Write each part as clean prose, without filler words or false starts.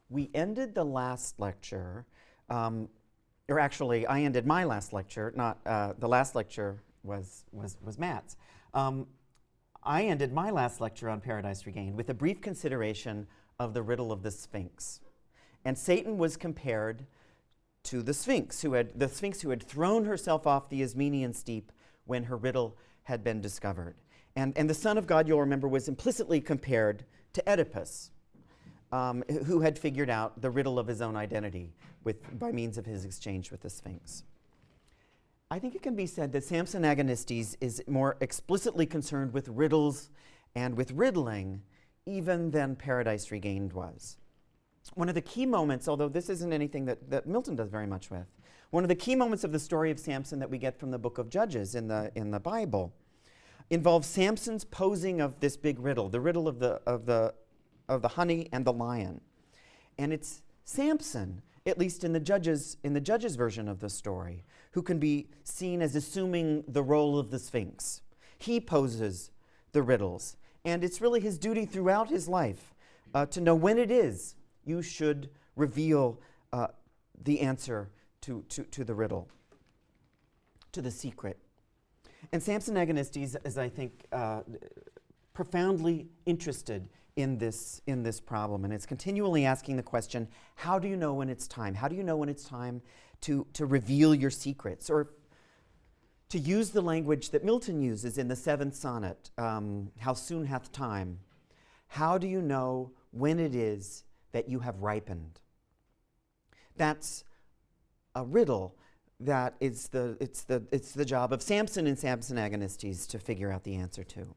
We ended the last lecture, or actually, I ended my last lecture. Not the last lecture was Matt's. I ended my last lecture on Paradise Regained with a brief consideration of the riddle of the Sphinx, and Satan was compared to the Sphinx, who had thrown herself off the Ismenian steep when her riddle had been discovered. And the Son of God, you'll remember, was implicitly compared to Oedipus, who had figured out the riddle of his own identity by means of his exchange with the Sphinx. I think it can be said that Samson Agonistes is more explicitly concerned with riddles and with riddling even than Paradise Regained was. One of the key moments, although this isn't anything that Milton does very much with, one of the key moments of the story of Samson that we get from the book of Judges in the Bible involves Samson's posing of this big riddle, the riddle of the honey and the lion. And it's Samson, at least in the Judges version of the story, who can be seen as assuming the role of the Sphinx. He poses the riddles, and it's really his duty throughout his life to know when it is you should reveal the answer to the riddle, to the secret. And Samson Agonistes is, I think, profoundly interested in this problem, and it's continually asking the question, how do you know when it's time? How do you know when it's time to reveal your secrets? Or to use the language that Milton uses in the 7th sonnet, how soon hath time? How do you know when it is that you have ripened? That's a riddle that it's the job of Samson and Samson Agonistes to figure out the answer to.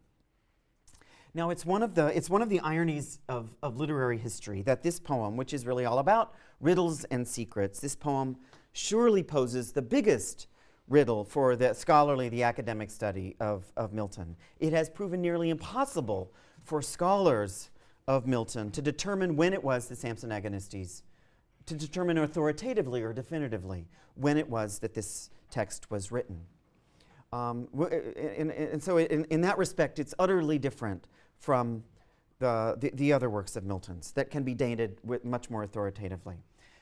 Now, it's one of the ironies of literary history that this poem, which is really all about riddles and secrets, this poem surely poses the biggest riddle for the scholarly, the academic study of Milton. It has proven nearly impossible for scholars of Milton to determine when it was that Samson Agonistes, to determine authoritatively or definitively when it was that this text was written. And so in that respect, it's utterly different from the other works of Milton's that can be dated much more authoritatively.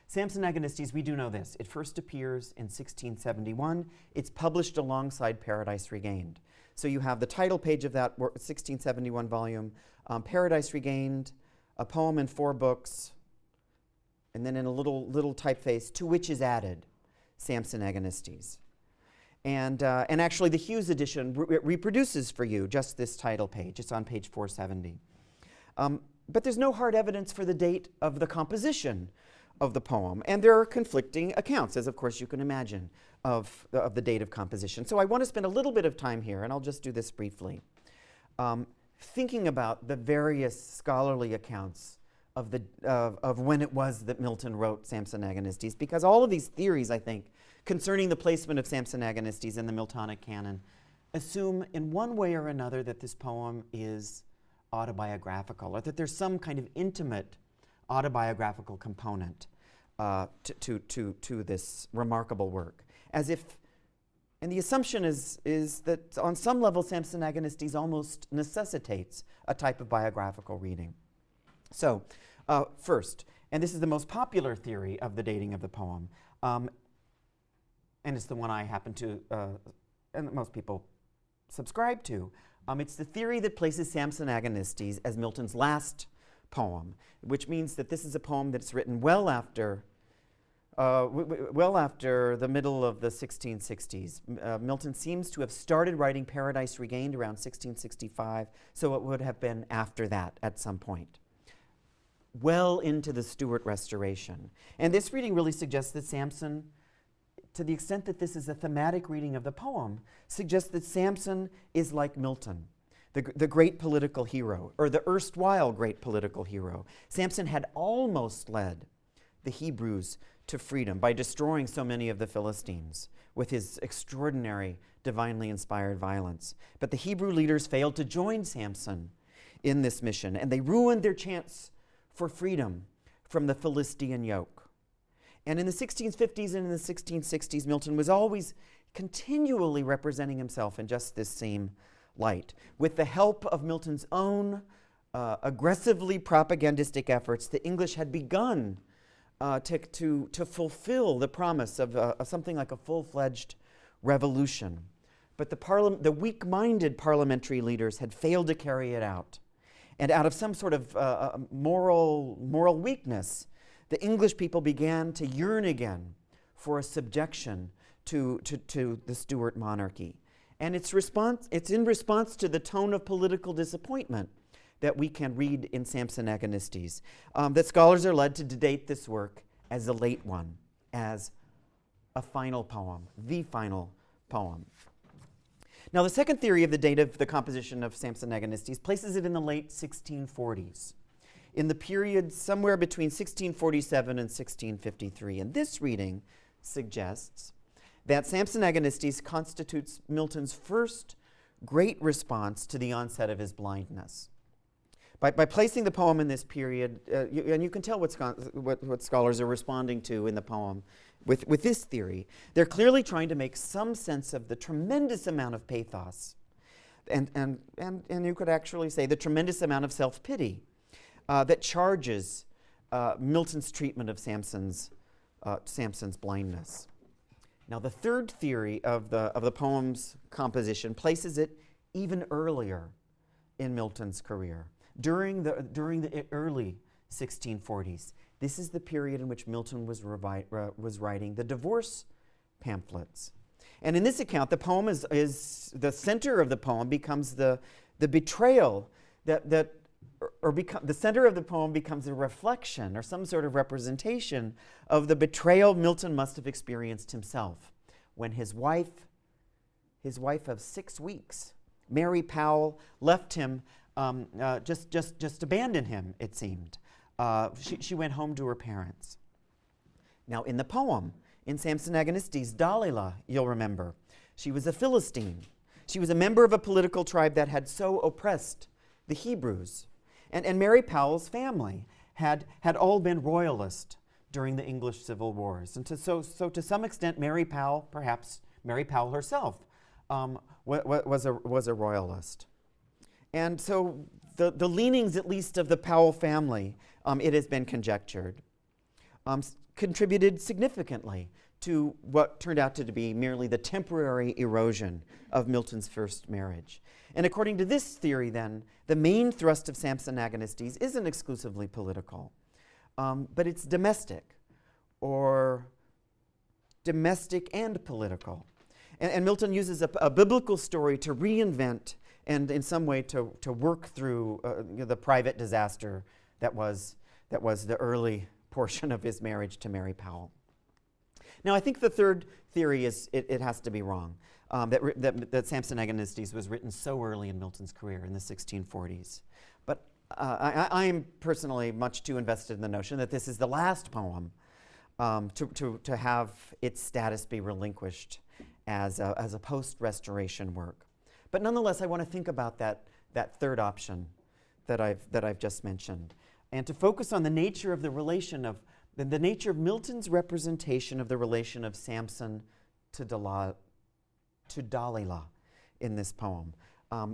Samson Agonistes, we do know this. It first appears in 1671. It's published alongside Paradise Regained. So you have the title page of that 1671 volume, Paradise Regained, a poem in 4 books, and then in a little typeface, to which is added Samson Agonistes. And actually, the Hughes edition reproduces for you just this title page. It's on page 470. But there's no hard evidence for the date of the composition of the poem. And there are conflicting accounts, as of course you can imagine, of the date of composition. So I want to spend a little bit of time here, and I'll just do this briefly, thinking about the various scholarly accounts of when it was that Milton wrote Samson Agonistes, because all of these theories, I think, concerning the placement of Samson Agonistes in the Miltonic canon assume in one way or another that this poem is autobiographical, or that there's some kind of intimate autobiographical component to this remarkable work. As if, and the assumption is that on some level Samson Agonistes almost necessitates a type of biographical reading. So, first, and this is the most popular theory of the dating of the poem, and it's the one I happen to, and that most people subscribe to. It's the theory that places Samson Agonistes as Milton's last poem, which means that this is a poem that's written well after the middle of the 1660s. Milton seems to have started writing Paradise Regained around 1665, so it would have been after that at some point, well into the Stuart Restoration. And this reading really suggests that Samson, to the extent that this is a thematic reading of the poem, suggests that Samson is like Milton, the great political hero, or the erstwhile great political hero. Samson had almost led the Hebrews to freedom by destroying so many of the Philistines with his extraordinary, divinely inspired violence. But the Hebrew leaders failed to join Samson in this mission, and they ruined their chance for freedom from the Philistine yoke. And in the 1650s and in the 1660s, Milton was always continually representing himself in just this same light. With the help of Milton's own aggressively propagandistic efforts, the English had begun to fulfill the promise of something like a full-fledged revolution. But the weak-minded parliamentary leaders had failed to carry it out. And out of some sort of moral weakness, the English people began to yearn again for a subjection to the Stuart monarchy. And it's in response to the tone of political disappointment that we can read in Samson Agonistes, that scholars are led to date this work as a late one, as a final poem, the final poem. Now, the second theory of the date of the composition of Samson Agonistes places it in the late 1640s, in the period somewhere between 1647 and 1653. And this reading suggests that Samson Agonistes constitutes Milton's first great response to the onset of his blindness. By placing the poem in this period, and you can tell what scholars are responding to in the poem with this theory, they're clearly trying to make some sense of the tremendous amount of pathos, and you could actually say the tremendous amount of self-pity that charges Milton's treatment of Samson's blindness. Now, the third theory of the poem's composition places it even earlier in Milton's career. During the early 1640s, this is the period in which Milton was writing the divorce pamphlets. And in this account, the poem is the center of the poem becomes the betrayal the center of the poem becomes a reflection or some sort of representation of the betrayal Milton must have experienced himself when his wife of 6 weeks, Mary Powell, left him. Just abandoned him, it seemed. She went home to her parents. Now, in the poem, in Samson Agonistes, Dalila, you'll remember, she was a Philistine. She was a member of a political tribe that had so oppressed the Hebrews. And Mary Powell's family had all been royalist during the English Civil Wars. And so to some extent, Mary Powell, perhaps Mary Powell herself, was a royalist. And so the leanings, at least, of the Powell family, it has been conjectured, contributed significantly to what turned out to be merely the temporary erosion of Milton's first marriage. And according to this theory, then, the main thrust of Samson Agonistes isn't exclusively political, but it's domestic and political. And Milton uses a biblical story to reinvent and in some way to work through the private disaster that was the early portion of his marriage to Mary Powell. Now, I think the third theory is it has to be wrong, that Samson Agonistes was written so early in Milton's career in the 1640s. But I am personally much too invested in the notion that this is the last poem to have its status be relinquished as a post-restoration work. But nonetheless, I want to think about that third option that I've just mentioned, and to focus on the nature of the relation of the nature of Milton's representation of the relation of Samson to Dalila in this poem,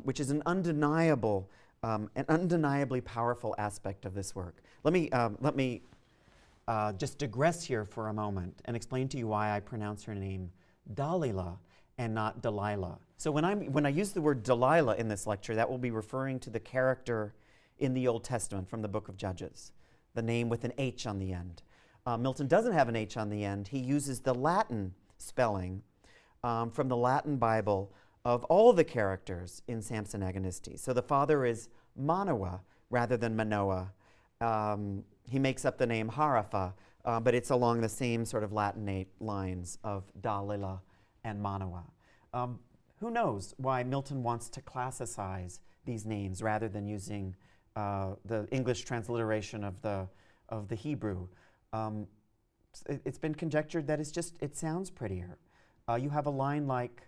which is an undeniably powerful aspect of this work. Let me just digress here for a moment and explain to you why I pronounce her name Dalila and not Delilah. So when I use the word Delilah in this lecture, that will be referring to the character in the Old Testament from the book of Judges, the name with an H on the end. Milton doesn't have an H on the end. He uses the Latin spelling from the Latin Bible of all the characters in Samson Agonistes. So the father is Manoah rather than Manoah. He makes up the name Harafa, but it's along the same sort of Latinate lines of Dalila and Manoah. Who knows why Milton wants to classicize these names rather than using the English transliteration of the Hebrew. It's been conjectured that it sounds prettier. You have a line like,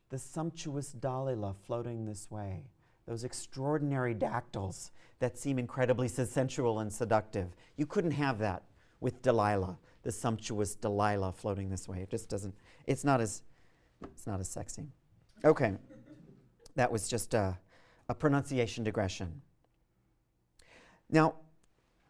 the sumptuous Dalila floating this way, those extraordinary dactyls that seem incredibly sensual and seductive. You couldn't have that with Delilah, the sumptuous Delilah floating this way. It just doesn't, it's not as sexy. Okay, that was just a a pronunciation digression. Now,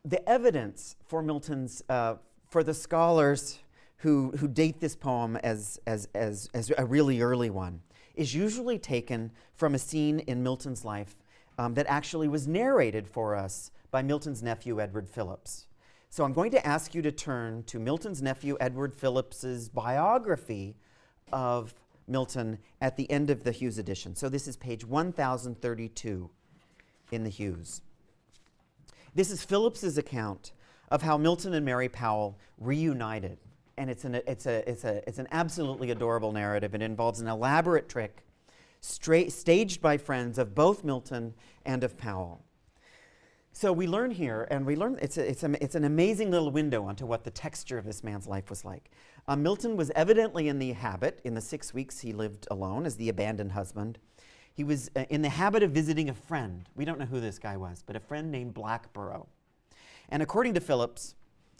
the evidence for Milton's, for the scholars who date this poem as a really early one, is usually taken from a scene in Milton's life that actually was narrated for us by Milton's nephew, Edward Phillips. So I'm going to ask you to turn to Milton's nephew, Edward Phillips's biography of Milton at the end of the Hughes edition. So this is page 1032 in the Hughes. This is Phillips's account of how Milton and Mary Powell reunited. And it's an absolutely adorable narrative. It involves an elaborate trick staged by friends of both Milton and of Powell. So we learn here, and it's an amazing little window onto what the texture of this man's life was like. Milton was evidently in the habit, in the 6 weeks he lived alone as the abandoned husband, he was in the habit of visiting a friend. We don't know who this guy was, but a friend named Blackborough. And according to Phillips,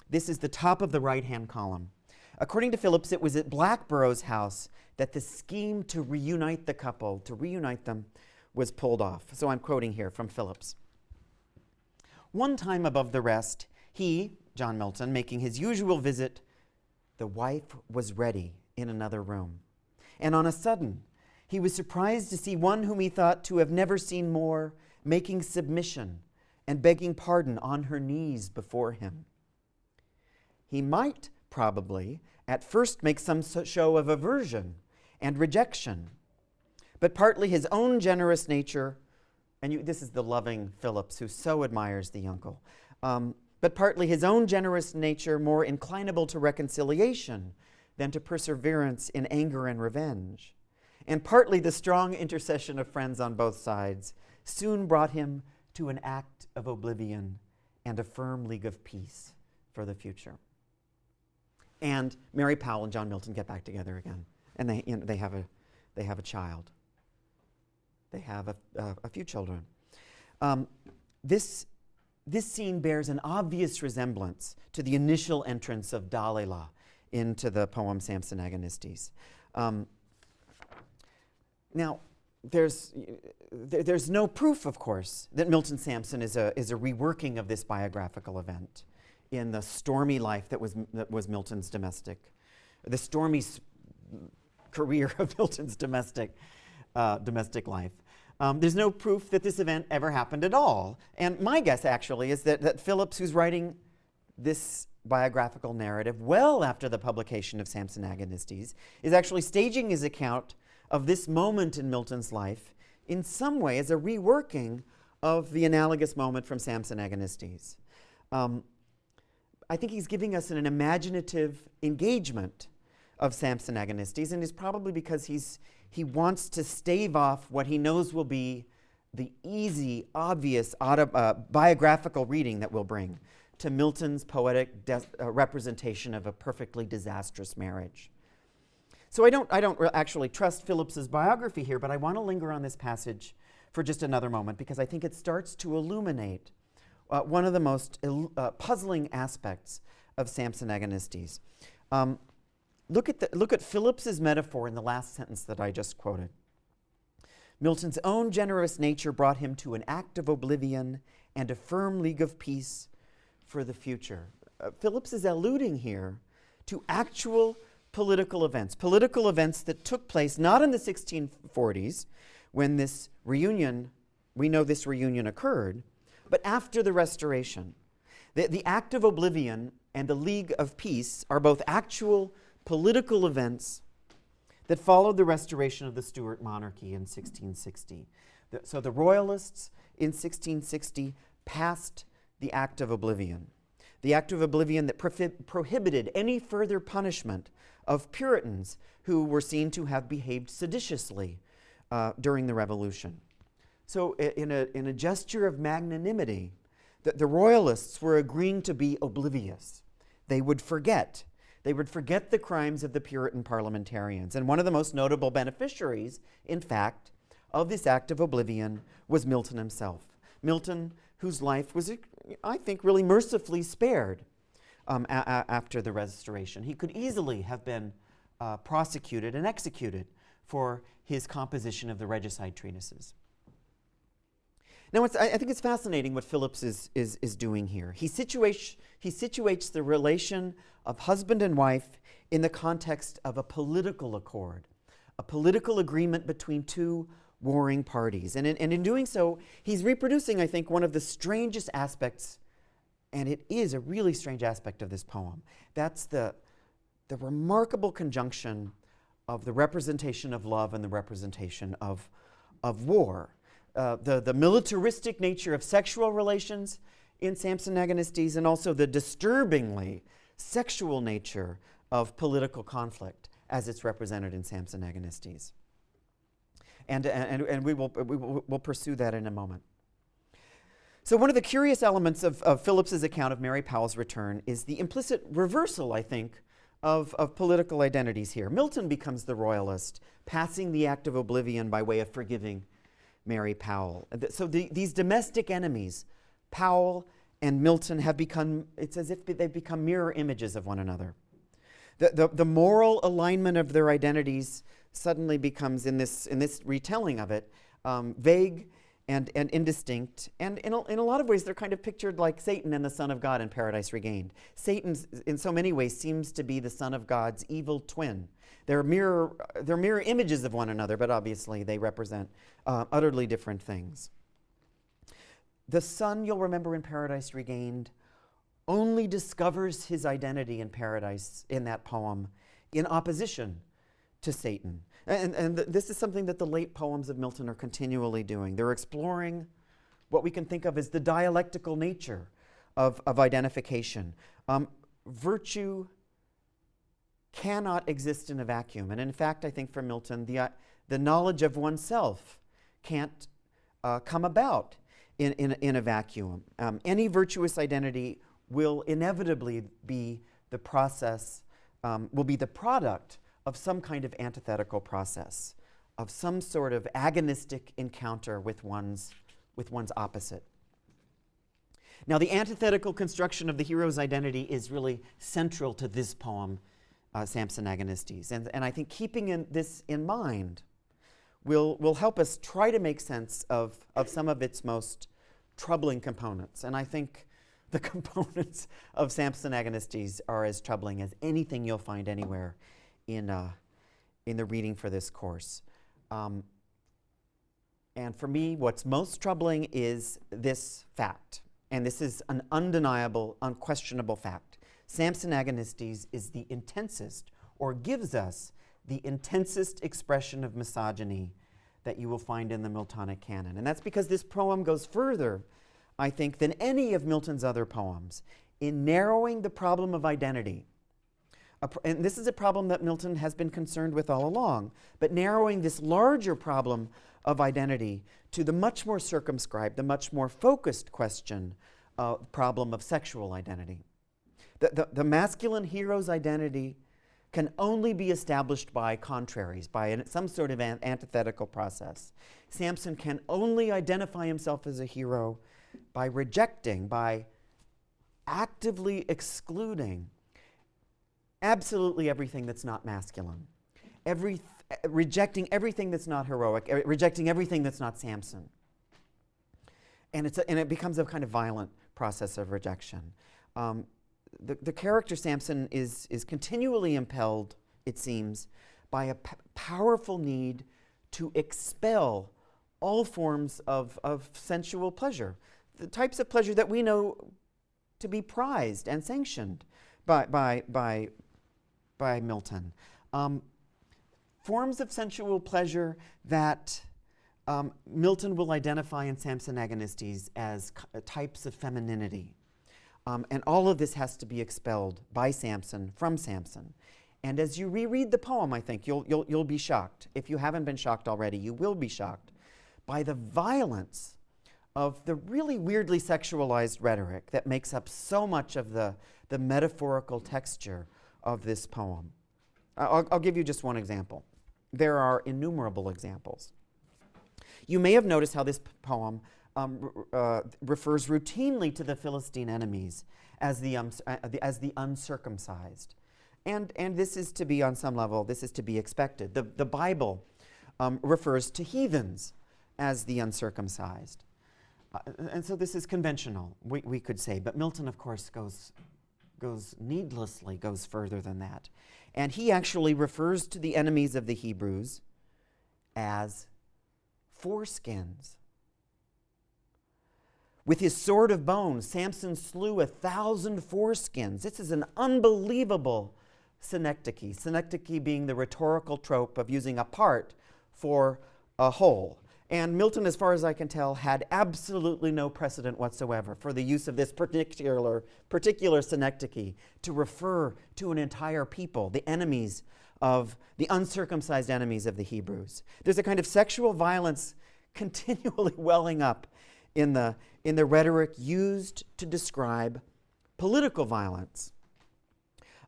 this is the top of the right-hand column. According to Phillips, it was at Blackborough's house that the scheme to reunite the couple, to reunite them, was pulled off. So I'm quoting here from Phillips. One time above the rest, he, John Milton, making his usual visit, the wife was ready in another room. And on a sudden, he was surprised to see one whom he thought to have never seen more, making submission and begging pardon on her knees before him. He might probably at first make some show of aversion and rejection, but partly his own generous nature, and this is the loving Phillips who so admires the uncle, but partly his own generous nature more inclinable to reconciliation than to perseverance in anger and revenge, and partly the strong intercession of friends on both sides, soon brought him to an act of oblivion and a firm league of peace for the future. And Mary Powell and John Milton get back together again, and they have a child. They have a few children. This scene bears an obvious resemblance to the initial entrance of Dalila into the poem Samson Agonistes. Now, there's no proof, of course, that Milton Samson is a reworking of this biographical event in the stormy life that was Milton's the stormy career of Milton's domestic life. There's no proof that this event ever happened at all. And my guess, actually, is that Phillips, who's writing this biographical narrative well after the publication of Samson Agonistes, is actually staging his account of this moment in Milton's life in some way as a reworking of the analogous moment from Samson Agonistes. I think he's giving us an imaginative engagement of Samson Agonistes, and it's probably because he wants to stave off what he knows will be the easy, obvious biographical reading that we'll bring to Milton's poetic representation of a perfectly disastrous marriage. So I don't actually trust Phillips's biography here, but I want to linger on this passage for just another moment because I think it starts to illuminate one of the most puzzling aspects of Samson Agonistes. Look at Phillips's metaphor in the last sentence that I just quoted. Milton's own generous nature brought him to an act of oblivion and a firm league of peace for the future. Phillips is alluding here to actual political events that took place not in the 1640s when this reunion occurred, but after the Restoration. The act of oblivion and the league of peace are both actual political events that followed the restoration of the Stuart monarchy in 1660. So the Royalists in 1660 passed the Act of Oblivion. The Act of Oblivion that prohibited any further punishment of Puritans who were seen to have behaved seditiously during the Revolution. So in a gesture of magnanimity, the Royalists were agreeing to be oblivious. They would forget the crimes of the Puritan parliamentarians. And one of the most notable beneficiaries, in fact, of this act of oblivion was Milton himself. Milton, whose life was, I think, really mercifully spared after the Restoration. He could easily have been prosecuted and executed for his composition of the regicide treatises. Now, I think it's fascinating what Phillips is doing here. He situates the relation of husband and wife in the context of a political accord, a political agreement between two warring parties. And in doing so, he's reproducing, I think, one of the strangest aspects, and it is a really strange aspect of this poem. That's the remarkable conjunction of the representation of love and the representation of war. The militaristic nature of sexual relations in Samson Agonistes, and also the disturbingly sexual nature of political conflict as it's represented in Samson Agonistes. And we'll pursue that in a moment. So one of the curious elements of Phillips's account of Mary Powell's return is the implicit reversal, I think, of political identities here. Milton becomes the royalist, passing the act of oblivion by way of forgiving Mary Powell. So these domestic enemies, Powell and Milton, have become, it's as if they've become mirror images of one another. The moral alignment of their identities suddenly becomes, in this retelling of it, vague and indistinct. And in a lot of ways, they're kind of pictured like Satan and the Son of God in Paradise Regained. Satan, in so many ways, seems to be the Son of God's evil twin. They're mirror images of one another, but obviously they represent utterly different things. The Son, you'll remember in Paradise Regained, only discovers his identity in paradise, in that poem, in opposition to Satan. And this is something that the late poems of Milton are continually doing. They're exploring what we can think of as the dialectical nature of identification. Virtue cannot exist in a vacuum. And in fact, I think for Milton, the knowledge of oneself can't come about in a vacuum. Any virtuous identity will inevitably be the process, will be the product of some kind of antithetical process, of some sort of agonistic encounter with one's opposite. Now, the antithetical construction of the hero's identity is really central to this poem, Samson Agonistes. And I think keeping this in mind will help us try to make sense of some of its most troubling components. And I think the components of Samson Agonistes are as troubling as anything you'll find anywhere in the reading for this course. And for me, what's most troubling is this fact. And this is an undeniable, unquestionable fact. Samson Agonistes is the intensest, or gives us the intensest expression of misogyny that you will find in the Miltonic canon. And that's because this poem goes further, I think, than any of Milton's other poems in narrowing the problem of identity. And this is a problem that Milton has been concerned with all along, but narrowing this larger problem of identity to the much more circumscribed, the much more focused problem of sexual identity. The masculine hero's identity can only be established by contraries, by some sort of antithetical process. Samson can only identify himself as a hero by rejecting, by actively excluding absolutely everything that's not masculine, rejecting everything that's not heroic, rejecting everything that's not Samson. And it becomes a kind of violent process of rejection. The character Samson is continually impelled, it seems, by a powerful need to expel all forms of sensual pleasure, the types of pleasure that we know to be prized and sanctioned by Milton. Forms of sensual pleasure that Milton will identify in Samson Agonistes as types of femininity. And all of this has to be expelled by Samson, from Samson. And as you reread the poem, I think you'll be shocked. If you haven't been shocked already, you will be shocked by the violence of the really weirdly sexualized rhetoric that makes up so much of the metaphorical texture of this poem. I'll give you just one example. There are innumerable examples. You may have noticed how this poem refers routinely to the Philistine enemies as the uncircumcised. And this is to be, on some level, this is to be expected. The Bible refers to heathens as the uncircumcised. And so this is conventional, we could say. But Milton, of course, goes further than that. And he actually refers to the enemies of the Hebrews as foreskins. With his sword of bone, Samson slew 1,000 foreskins. This is an unbelievable synecdoche. Synecdoche being the rhetorical trope of using a part for a whole. And Milton, as far as I can tell, had absolutely no precedent whatsoever for the use of this particular synecdoche to refer to an entire people, the enemies of the uncircumcised enemies of the Hebrews. There's a kind of sexual violence continually welling up in the rhetoric used to describe political violence.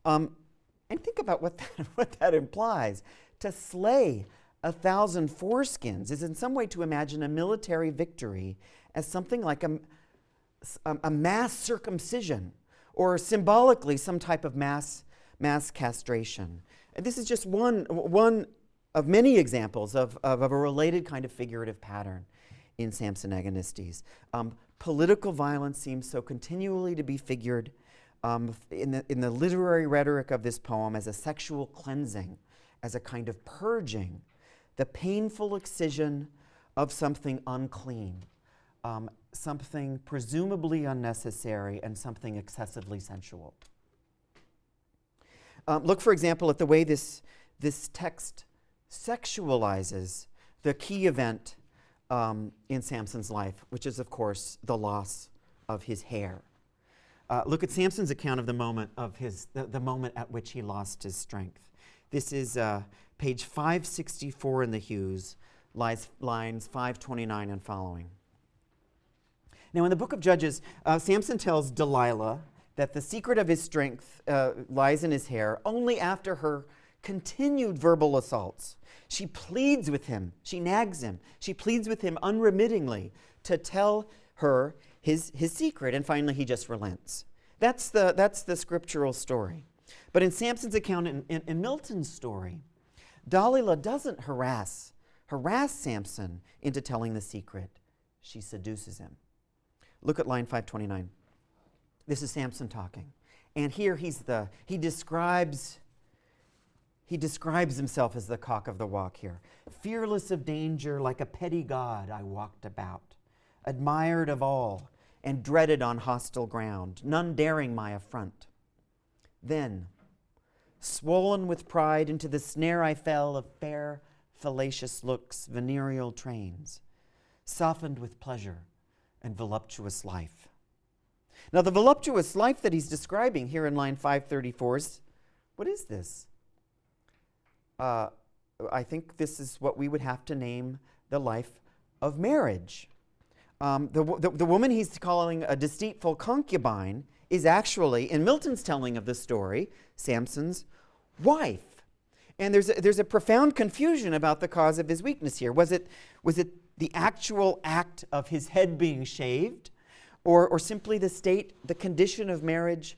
And think about what that implies. To slay 1,000 foreskins is in some way to imagine a military victory as something like a mass circumcision, or symbolically some type of mass castration. And this is just one of many examples of a related kind of figurative pattern in Samson Agonistes. Political violence seems so continually to be figured in the literary rhetoric of this poem as a sexual cleansing, as a kind of purging, the painful excision of something unclean, something presumably unnecessary, and something excessively sensual. Look, for example, at the way this text sexualizes the key event in Samson's life, which is, of course, the loss of his hair. Look at Samson's account of the moment the moment at which he lost his strength. This is page 564 in the Hughes, lines 529 and following. Now, in the book of Judges, Samson tells Dalila that the secret of his strength lies in his hair only after her continued verbal assaults. She pleads with him, she nags him, she pleads with him unremittingly to tell her his secret, and finally he just relents. That's the scriptural story. But in Samson's account, in Milton's story, Dalila doesn't harass Samson into telling the secret. She seduces him. Look at line 529. This is Samson talking. And here he describes himself as the cock of the walk here. Fearless of danger, like a petty god, I walked about, admired of all, and dreaded on hostile ground, none daring my affront. Then, swollen with pride, into the snare I fell of fair, fallacious looks, venereal trains, softened with pleasure and voluptuous life. Now, the voluptuous life that he's describing here in line 534 is, what is this? I think this is what we would have to name the life of marriage. The woman he's calling a deceitful concubine is actually, in Milton's telling of the story, Samson's wife. And there's a profound confusion about the cause of his weakness here. Was it the actual act of his head being shaved, or simply the condition of marriage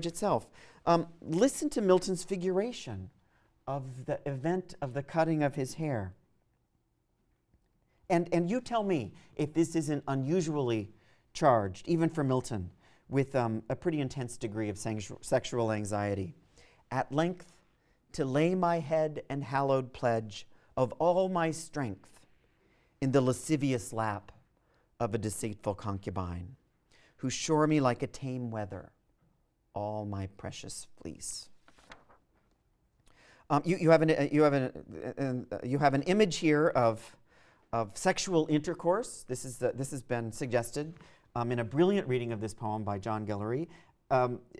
itself? Listen to Milton's figuration of the event of the cutting of his hair. And you tell me if this isn't unusually charged, even for Milton, with a pretty intense degree of sexual anxiety. At length, to lay my head and hallowed pledge of all my strength in the lascivious lap of a deceitful concubine, who shore me like a tame wether all my precious fleece. You have an image here of sexual intercourse. This has been suggested in a brilliant reading of this poem by John Guillory,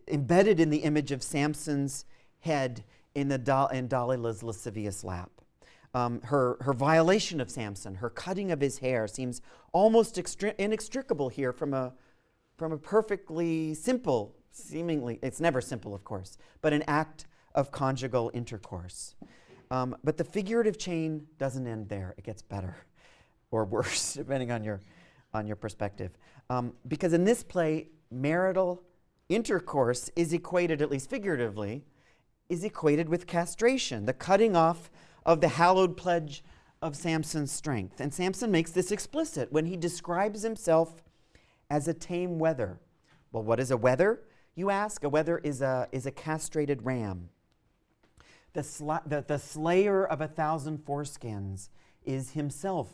embedded in the image of Samson's head in Dalila's lascivious lap. Her violation of Samson, her cutting of his hair, seems almost inextricable here from a perfectly simple, seemingly, it's never simple, of course, but an act of conjugal intercourse. But the figurative chain doesn't end there. It gets better or worse, depending on your perspective. Because in this play, marital intercourse is equated, at least figuratively, is equated with castration, the cutting off of the hallowed pledge of Samson's strength. And Samson makes this explicit when he describes himself as a tame wether. Well, what is a wether, you ask? A wether is a castrated ram. The slayer of 1,000 foreskins is himself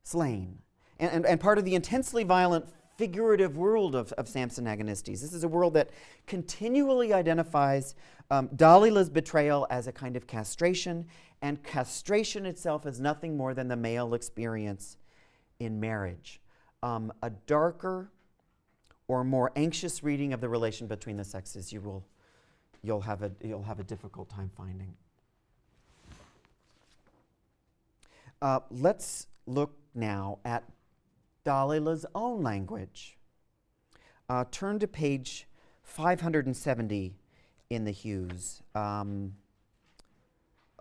slain. And part of the intensely violent figurative world of Samson Agonistes. This is a world that continually identifies Dalila's betrayal as a kind of castration, and castration itself is nothing more than the male experience in marriage. A darker or more anxious reading of the relation between the sexes you'll have a difficult time finding. Let's look now at Dalila's own language. Turn to page 570 in the Hughes,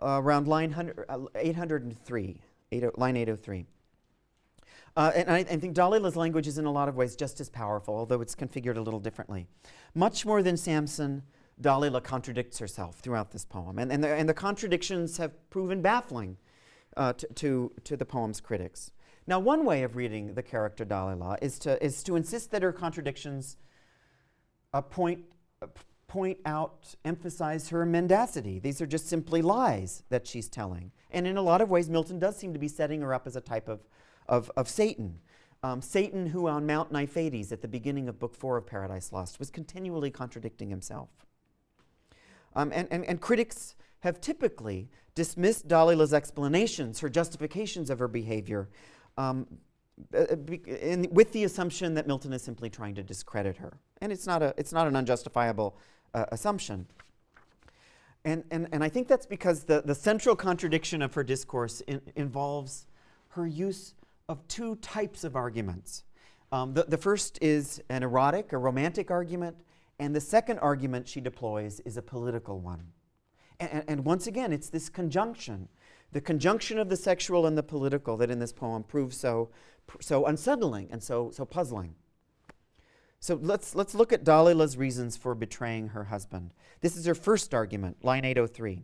around line 803, line 803. And I think Dalila's language is in a lot of ways just as powerful, although it's configured a little differently. Much more than Samson, Dalila contradicts herself throughout this poem, and the contradictions have proven baffling to the poem's critics. Now, one way of reading the character Dalila is to insist that her contradictions point out, emphasize her mendacity. These are just simply lies that she's telling. And in a lot of ways, Milton does seem to be setting her up as a type of Satan. Satan, who on Mount Niphates at the beginning of Book 4 of Paradise Lost was continually contradicting himself. And critics have typically dismissed Dalila's explanations, her justifications of her behavior, with the assumption that Milton is simply trying to discredit her. And it's not an unjustifiable assumption. And I think that's because the central contradiction of her discourse involves her use of two types of arguments. The first is an erotic, a romantic argument, and the second argument she deploys is a political one. And once again, it's this conjunction, the conjunction of the sexual and the political, that in this poem proves so unsettling and so puzzling. So let's look at Dalila's reasons for betraying her husband. This is her first argument, line 803.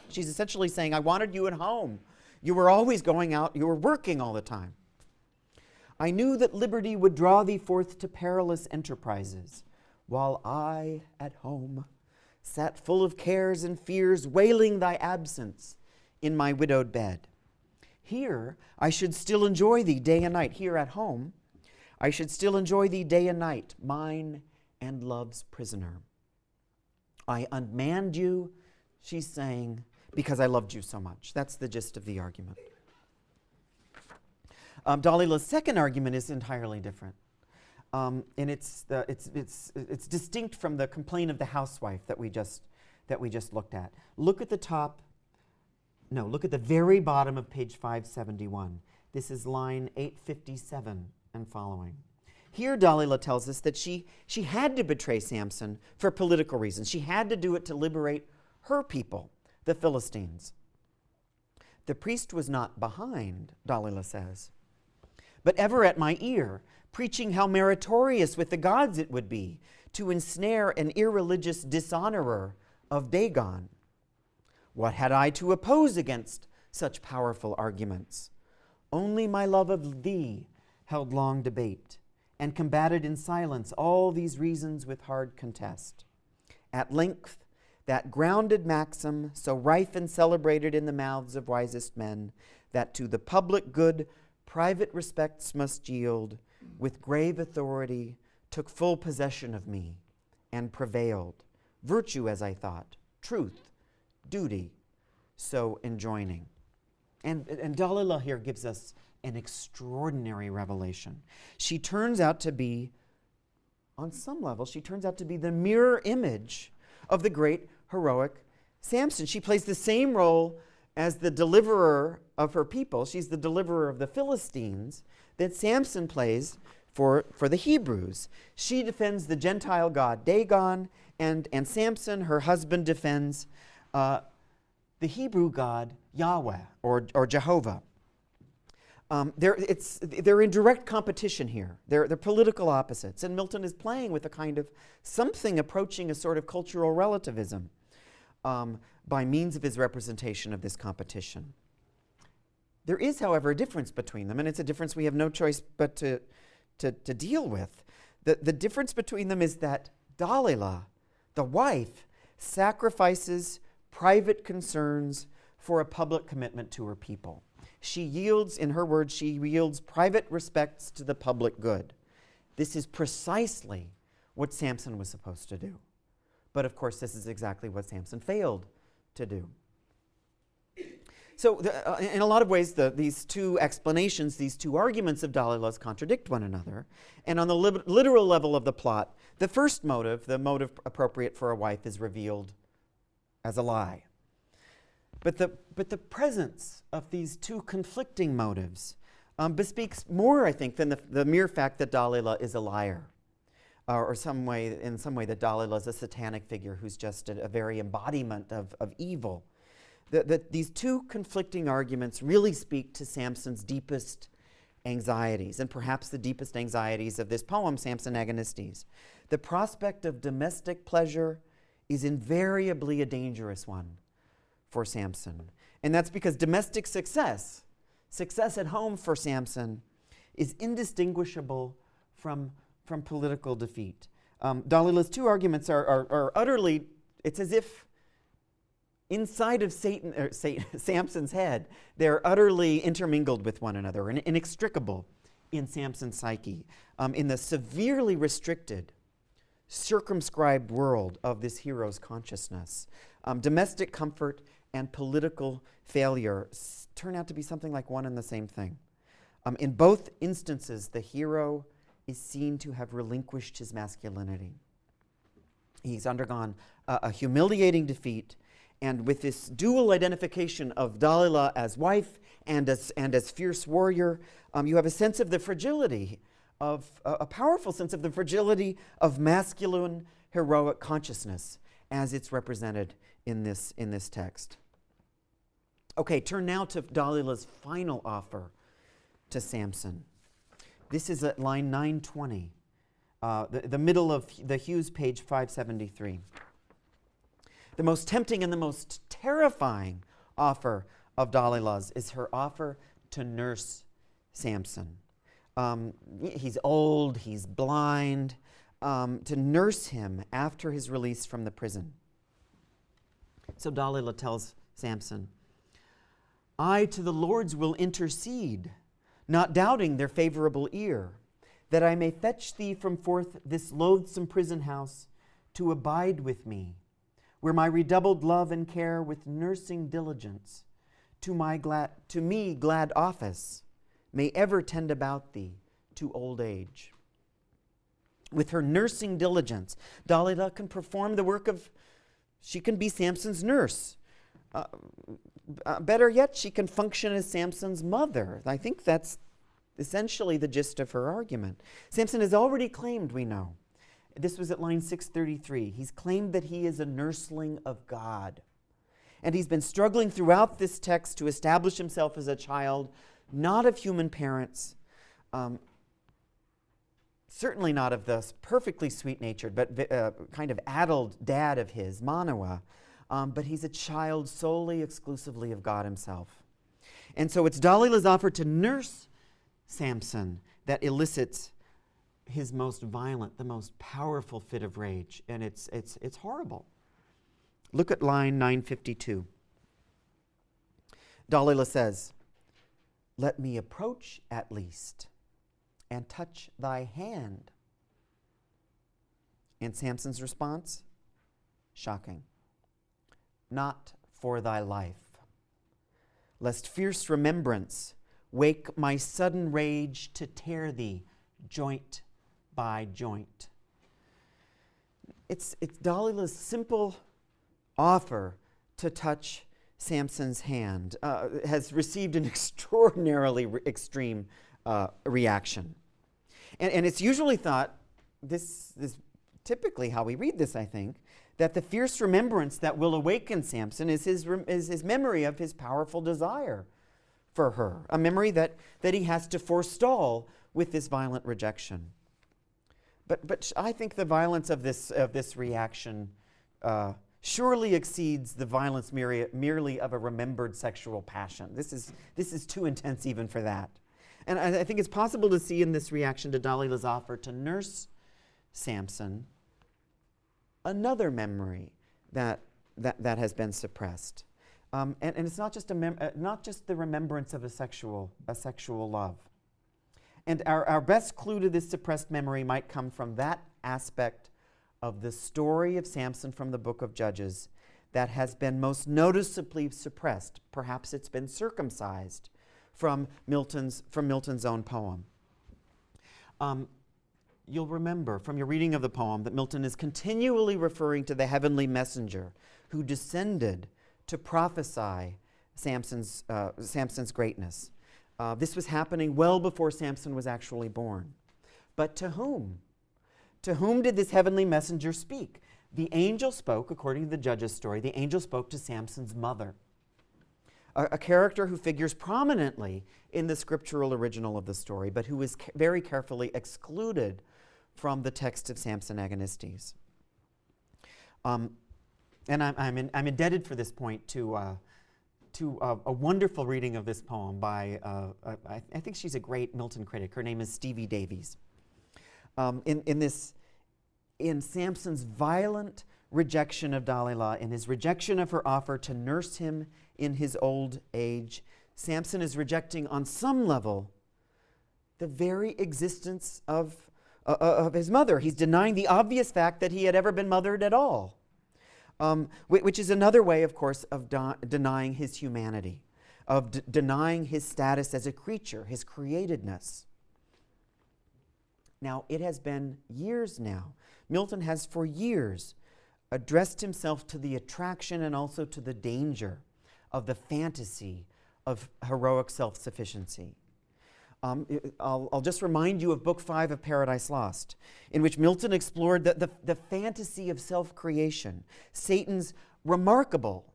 She's essentially saying, I wanted you at home. You were always going out. You were working all the time. I knew that liberty would draw thee forth to perilous enterprises, while I at home sat full of cares and fears, wailing thy absence in my widowed bed. Here I should still enjoy thee day and night. Here at home I should still enjoy thee day and night, mine and love's prisoner. I unmanned you, she's saying, because I loved you so much. That's the gist of the argument. Dalila's second argument is entirely different. And it's distinct from the complaint of the housewife that we just looked at. Look at the very bottom of page 571. This is line 857 and following. Here Dalila tells us that she had to betray Samson for political reasons. She had to do it to liberate her people, the Philistines. The priest was not behind, Dalila says, but ever at my ear, preaching how meritorious with the gods it would be to ensnare an irreligious dishonorer of Dagon. What had I to oppose against such powerful arguments? Only my love of thee held long debate, and combated in silence all these reasons with hard contest. At length, that grounded maxim, so rife and celebrated in the mouths of wisest men, that to the public good private respects must yield, with grave authority took full possession of me, and prevailed, virtue as I thought, truth, duty, so enjoining. And Dalila here gives us an extraordinary revelation. She turns out to be, on some level, the mirror image of the great heroic Samson. She plays the same role as the deliverer of her people. She's the deliverer of the Philistines that Samson plays for the Hebrews. She defends the Gentile god Dagon, and Samson, her husband, defends the Hebrew god Yahweh or Jehovah. They're in direct competition here. They're political opposites. And Milton is playing with a kind of something approaching a sort of cultural relativism by means of his representation of this competition. There is, however, a difference between them, and it's a difference we have no choice but to deal with. The difference between them is that Dalila, the wife, sacrifices private concerns for a public commitment to her people. She yields, in her words, she yields private respects to the public good. This is precisely what Samson was supposed to do. But of course, this is exactly what Samson failed to do. So in a lot of ways, these two explanations, these two arguments of Dalila's contradict one another. And on the literal level of the plot, the first motive, the motive appropriate for a wife, is revealed as a lie. But the presence of these two conflicting motives bespeaks more, I think, than the mere fact that Dalila is a liar, or in some way that Dalila is a satanic figure who's just a very embodiment of evil. These two conflicting arguments really speak to Samson's deepest anxieties, and perhaps the deepest anxieties of this poem, Samson Agonistes. The prospect of domestic pleasure is invariably a dangerous one for Samson. And that's because domestic success at home for Samson, is indistinguishable from political defeat. Dalila's two arguments are utterly, it's as if inside of Samson's head, they're utterly intermingled with one another and inextricable in Samson's psyche. In the severely restricted, circumscribed world of this hero's consciousness, domestic comfort and political failure turn out to be something like one and the same thing. In both instances, the hero is seen to have relinquished his masculinity. He's undergone a humiliating defeat, and with this dual identification of Dalila as wife and as fierce warrior, you have a sense of the fragility of a powerful sense of the fragility of masculine heroic consciousness as it's represented in this text. Okay, turn now to Dalila's final offer to Samson. This is at line 920, the middle of the Hughes page 573. The most tempting and the most terrifying offer of Dalila's is her offer to nurse Samson. He's old, he's blind, to nurse him after his release from the prison. So Dalila tells Samson, "I to the Lord's will intercede, not doubting their favorable ear, that I may fetch thee from forth this loathsome prison house to abide with me, where my redoubled love and care with nursing diligence to me glad office may ever tend about thee to old age." With her nursing diligence, Dalila can perform the work she can be Samson's nurse. Better yet, she can function as Samson's mother. I think that's essentially the gist of her argument. Samson has already claimed, we know. This was at line 633. He's claimed that he is a nursling of God. And he's been struggling throughout this text to establish himself as a child, not of human parents, certainly not of the perfectly sweet-natured, but kind of addled dad of his, Manoah. But he's a child solely, exclusively of God himself. And so it's Dalila's offer to nurse Samson that elicits his most violent, the most powerful fit of rage. And it's horrible. Look at line 952. Dalila says, "Let me approach at least and touch thy hand." And Samson's response? Shocking. "Not for thy life, lest fierce remembrance wake my sudden rage to tear thee joint by joint." It's Dalila's simple offer to touch Samson's hand has received an extraordinarily extreme reaction. And it's usually thought, this is typically how we read this, I think, that the fierce remembrance that will awaken Samson is his memory of his powerful desire for her, a memory that he has to forestall with this violent rejection. But I think the violence of this reaction surely exceeds the violence merely of a remembered sexual passion. This is too intense even for that. And I think it's possible to see in this reaction to Dalila's offer to nurse Samson another memory that has been suppressed. And it's not just the remembrance of a sexual love. And our best clue to this suppressed memory might come from that aspect of the story of Samson from the book of Judges that has been most noticeably suppressed. Perhaps it's been circumcised from Milton's own poem. You'll remember from your reading of the poem that Milton is continually referring to the heavenly messenger who descended to prophesy Samson's greatness. This was happening well before Samson was actually born. But to whom? To whom did this heavenly messenger speak? The angel spoke, according to the Judges story, the angel spoke to Samson's mother, a character who figures prominently in the scriptural original of the story, but who is very carefully excluded from the text of Samson Agonistes. And I'm indebted for this point to a wonderful reading of this poem by, I think she's a great Milton critic. Her name is Stevie Davies. In Samson's violent rejection of Dalila, in his rejection of her offer to nurse him in his old age, Samson is rejecting on some level the very existence of his mother. He's denying the obvious fact that he had ever been mothered at all, which is another way, of course, of denying his humanity, of denying his status as a creature, his createdness. Now, it has been years now. Milton has for years addressed himself to the attraction and also to the danger of the fantasy of heroic self-sufficiency. I'll just remind you of Book 5 of Paradise Lost, in which Milton explored the fantasy of self-creation, Satan's remarkable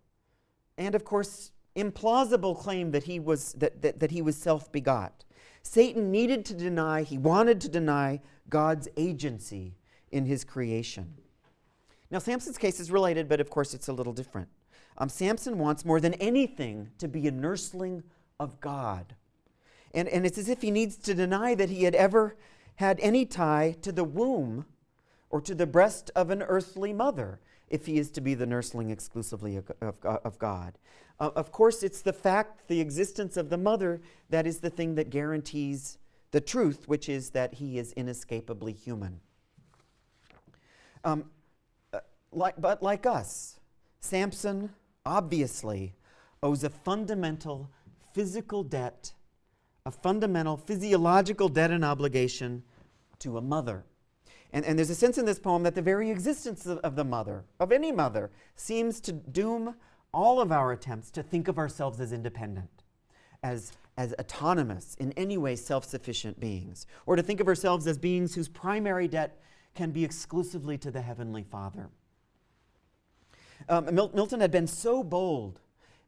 and, of course, implausible claim that he was self-begot. Satan needed to deny, he wanted to deny God's agency in his creation. Now, Samson's case is related, but of course it's a little different. Samson wants more than anything to be a nursling of God. And it's as if he needs to deny that he had ever had any tie to the womb or to the breast of an earthly mother, if he is to be the nursling exclusively of God. Of course, it's the fact, the existence of the mother, that is the thing that guarantees the truth, which is that he is inescapably human. But like us, Samson obviously owes a fundamental physical debt, a fundamental physiological debt and obligation to a mother. And there's a sense in this poem that the very existence of the mother, of any mother, seems to doom all of our attempts to think of ourselves as independent, as autonomous, in any way self-sufficient beings, or to think of ourselves as beings whose primary debt can be exclusively to the Heavenly Father. Milton had been so bold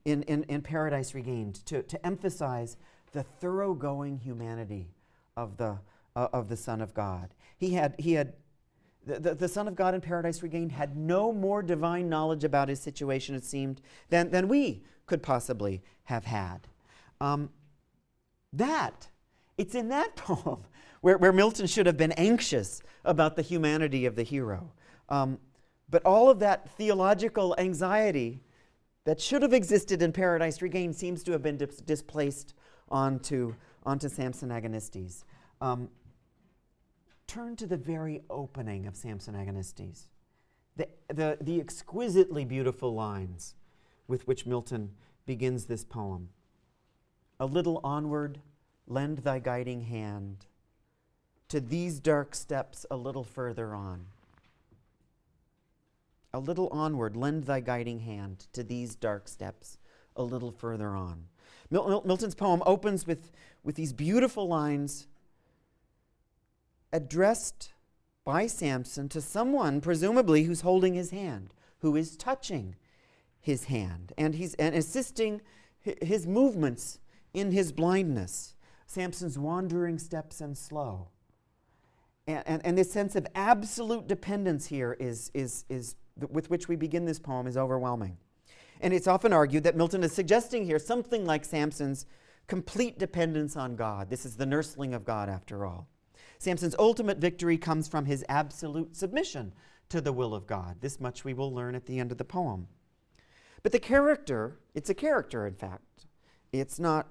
in Paradise Regained to emphasize the thoroughgoing humanity of the Son of God. The Son of God in Paradise Regained had no more divine knowledge about his situation, it seemed, than we could possibly have had. It's in that poem where Milton should have been anxious about the humanity of the hero. But all of that theological anxiety that should have existed in Paradise Regained seems to have been displaced onto Samson Agonistes. Turn to the very opening of Samson Agonistes, the exquisitely beautiful lines with which Milton begins this poem. A little onward, lend thy guiding hand, to these dark steps a little further on. A little onward, lend thy guiding hand, to these dark steps a little further on. Milton's poem opens with these beautiful lines addressed by Samson to someone, presumably, who's holding his hand, who is touching his hand, and assisting his movements in his blindness. Samson's wandering steps and slow. And this sense of absolute dependence here is with which we begin this poem is overwhelming. And it's often argued that Milton is suggesting here something like Samson's complete dependence on God. This is the nursling of God, after all. Samson's ultimate victory comes from his absolute submission to the will of God. This much we will learn at the end of the poem. But the character, it's a character, in fact. It's not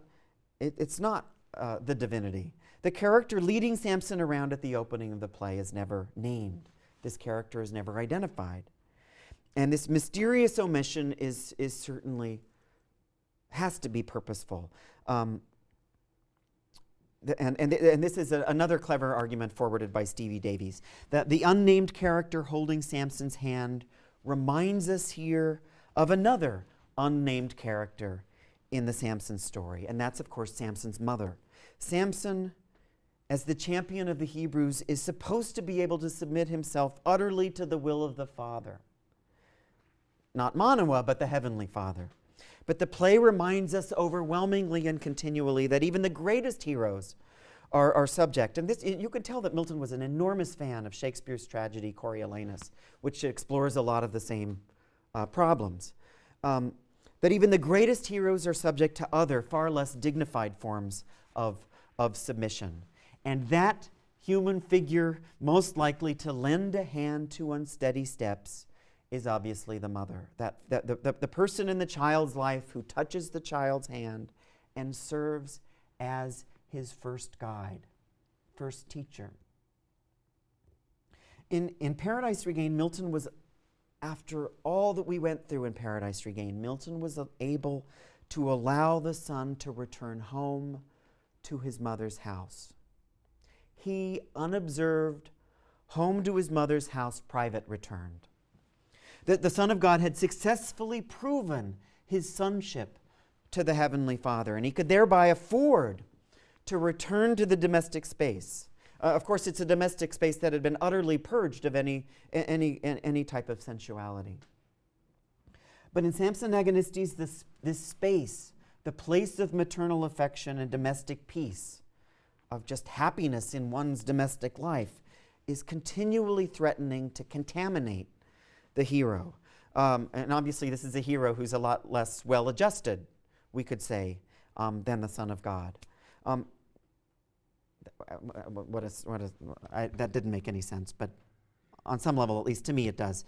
the divinity. The character leading Samson around at the opening of the play is never named. This character is never identified. And this mysterious omission is certainly, has to be purposeful. And this is another clever argument forwarded by Stevie Davies, that the unnamed character holding Samson's hand reminds us here of another unnamed character in the Samson story, and that's, of course, Samson's mother. Samson, as the champion of the Hebrews, is supposed to be able to submit himself utterly to the will of the Father. Not Manoah, but the Heavenly Father. But the play reminds us overwhelmingly and continually that even the greatest heroes are subject. And this, you can tell that Milton was an enormous fan of Shakespeare's tragedy Coriolanus, which explores a lot of the same problems. That even the greatest heroes are subject to other, far less dignified forms of submission. And that human figure most likely to lend a hand to unsteady steps is obviously the mother. The person in the child's life who touches the child's hand and serves as his first guide, first teacher. In Paradise Regained, Milton was, after all that we went through in Paradise Regained, Milton was able to allow the son to return home to his mother's house. He, unobserved, home to his mother's house, private, returned. The Son of God had successfully proven his sonship to the Heavenly Father, and he could thereby afford to return to the domestic space. Of course, it's a domestic space that had been utterly purged of any type of sensuality. But in Samson Agonistes, this space, the place of maternal affection and domestic peace, of just happiness in one's domestic life, is continually threatening to contaminate the hero. And obviously this is a hero who's a lot less well-adjusted, we could say, than the Son of God. That didn't make any sense, but on some level, at least to me, it does.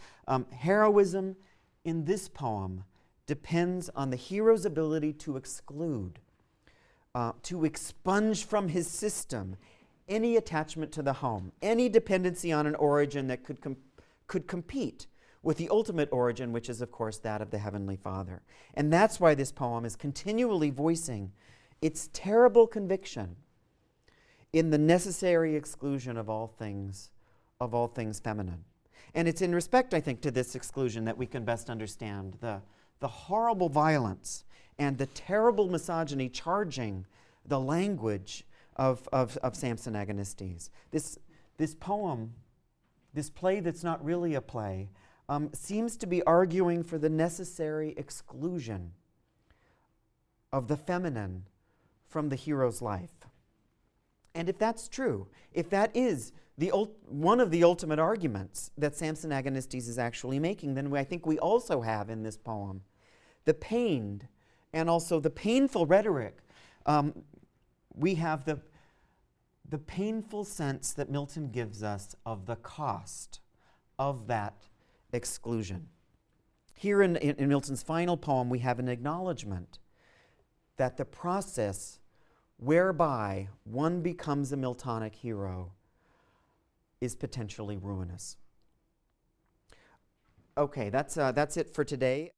Heroism in this poem depends on the hero's ability to exclude, to expunge from his system any attachment to the home, any dependency on an origin that could compete with the ultimate origin, which is, of course, that of the Heavenly Father. And that's why this poem is continually voicing its terrible conviction in the necessary exclusion of all things feminine. And it's in respect, I think, to this exclusion that we can best understand the horrible violence and the terrible misogyny charging the language of Samson Agonistes. This poem, this play that's not really a play, seems to be arguing for the necessary exclusion of the feminine from the hero's life. And if that's true, if that is one of the ultimate arguments that Samson Agonistes is actually making, then I think we also have in this poem the pained and also the painful rhetoric. We have the painful sense that Milton gives us of the cost of that exclusion. Here in Milton's final poem, we have an acknowledgement that the process whereby one becomes a Miltonic hero is potentially ruinous. Okay, that's it for today.